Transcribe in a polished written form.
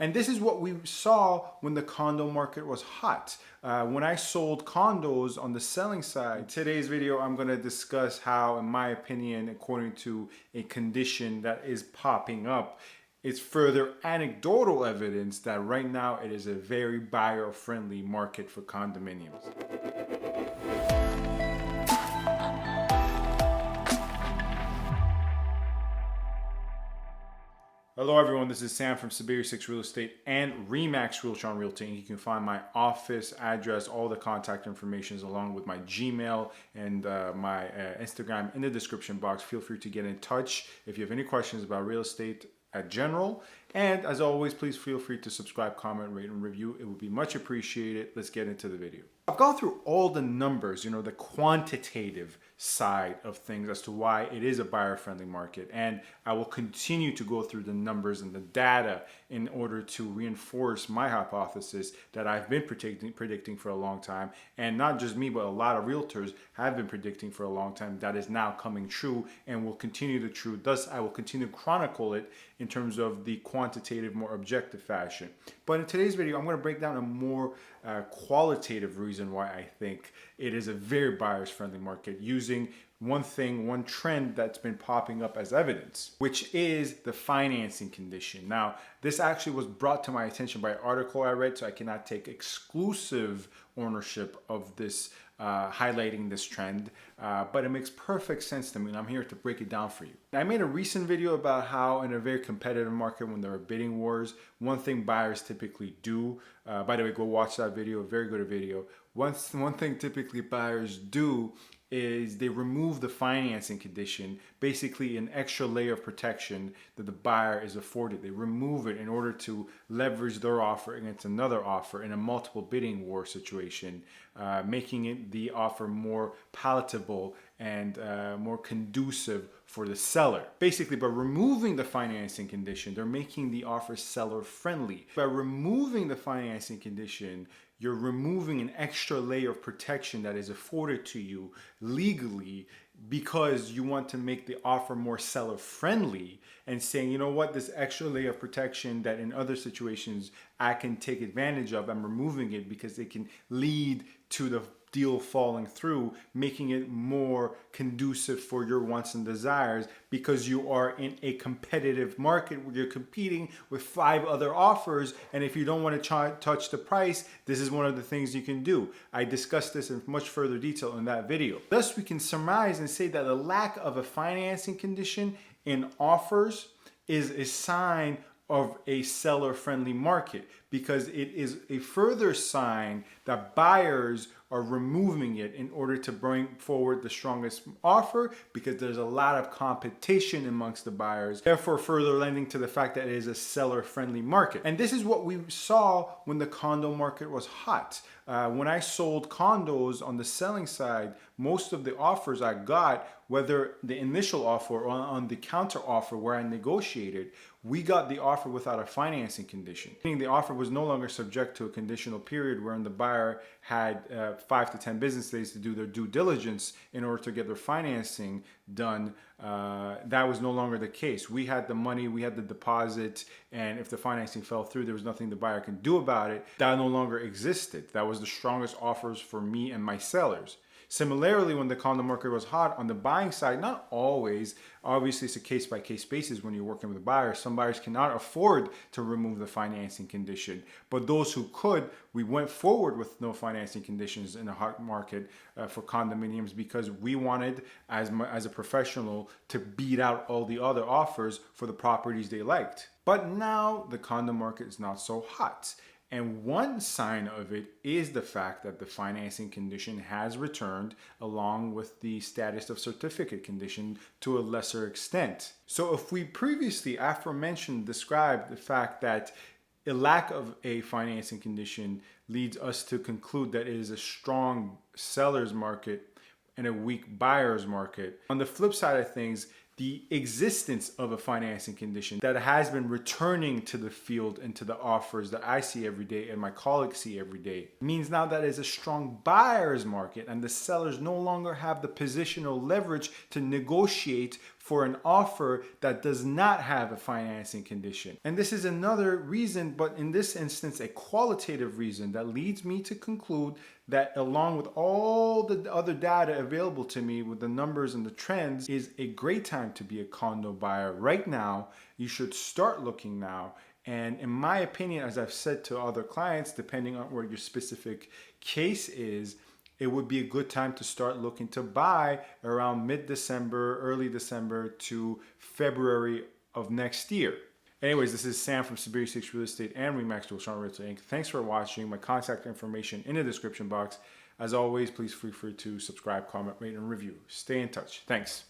And this is what we saw when the condo market was hot. When I sold condos on the selling side. In today's video, I'm going to discuss how, in my opinion, according to a condition that is popping up, it's further anecdotal evidence that right now it is a very buyer-friendly market for condominiums. Hello everyone, this is Sam from SaberiSixRealEstate and Remax Realtron Realty, and you can find my office address, all the contact information along with my Gmail and my Instagram in the description box. Feel free to get in touch if you have any questions about real estate at general. And as always, please feel free to subscribe, comment, rate, and review. It would be much appreciated. Let's get into the video. I've gone through all the numbers, the quantitative side of things as to why it is a buyer-friendly market. And I will continue to go through the numbers and the data in order to reinforce my hypothesis that I've been predicting for a long time. And not just me, but a lot of realtors have been predicting for a long time that is now coming true and will continue to true. Thus, I will continue to chronicle it in terms of the quantitative, more objective fashion. But in today's video, I'm going to break down a more qualitative reason why I think it is a very buyers-friendly market, using one trend that's been popping up as evidence, which is the financing condition. Now, this actually was brought to my attention by an article I read, so I cannot take exclusive ownership of this, highlighting this trend, but it makes perfect sense to me, and I'm here to break it down for you. I made a recent video about how in a very competitive market, when there are bidding wars, one thing buyers typically do, by the way, go watch that video, very good video. One thing typically buyers do is they remove the financing condition, basically an extra layer of protection that the buyer is afforded. They remove it in order to leverage their offer against another offer in a multiple bidding war situation, making it the offer more palatable and more conducive for the seller. Basically, by removing the financing condition, they're making the offer seller friendly. By removing the financing condition, you're removing an extra layer of protection that is afforded to you legally because you want to make the offer more seller friendly and saying, you know what, this extra layer of protection that in other situations I can take advantage of, I'm removing it because it can lead to the deal falling through, making it more conducive for your wants and desires because you are in a competitive market where you're competing with 5 other offers, and if you don't want to touch the price, this is one of the things you can do. I discussed this in much further detail in that video. Thus, we can surmise and say that the lack of a financing condition in offers is a sign of a seller-friendly market, because it is a further sign that buyers are removing it in order to bring forward the strongest offer, because there's a lot of competition amongst the buyers, therefore further lending to the fact that it is a seller-friendly market. And this is what we saw when the condo market was hot. When I sold condos on the selling side, most of the offers I got, whether the initial offer or on the counter offer where I negotiated, we got the offer without a financing condition. Meaning the offer was no longer subject to a conditional period wherein the buyer had 5 to 10 business days to do their due diligence in order to get their financing done. That was no longer the case. We had the money, we had the deposit, and if the financing fell through, there was nothing the buyer can do about it. That no longer existed. That was the strongest offers for me and my sellers. Similarly, when the condo market was hot on the buying side, not always, obviously it's a case-by-case basis when you're working with buyers. Some buyers cannot afford to remove the financing condition, but those who could, we went forward with no financing conditions in a hot market for condominiums because we wanted, as a professional, to beat out all the other offers for the properties they liked. But now the condo market is not so hot. And one sign of it is the fact that the financing condition has returned along with the status of certificate condition to a lesser extent. So if we previously aforementioned described the fact that a lack of a financing condition leads us to conclude that it is a strong seller's market and a weak buyer's market, on the flip side of things, the existence of a financing condition that has been returning to the field and to the offers that I see every day and my colleagues see every day means now that is a strong buyer's market, and the sellers no longer have the positional leverage to negotiate for an offer that does not have a financing condition. And this is another reason, but in this instance, a qualitative reason that leads me to conclude that along with all the other data available to me with the numbers and the trends, is a great time to be a condo buyer right now. You should start looking now. And in my opinion, as I've said to other clients, depending on where your specific case is, it would be a good time to start looking to buy around mid-December, early December to February of next year. Anyways, this is Sam from SaberiSix Real Estate and Remax Realtron Realty Inc. Thanks for watching. My contact information in the description box. As always, please feel free to subscribe, comment, rate, and review. Stay in touch. Thanks.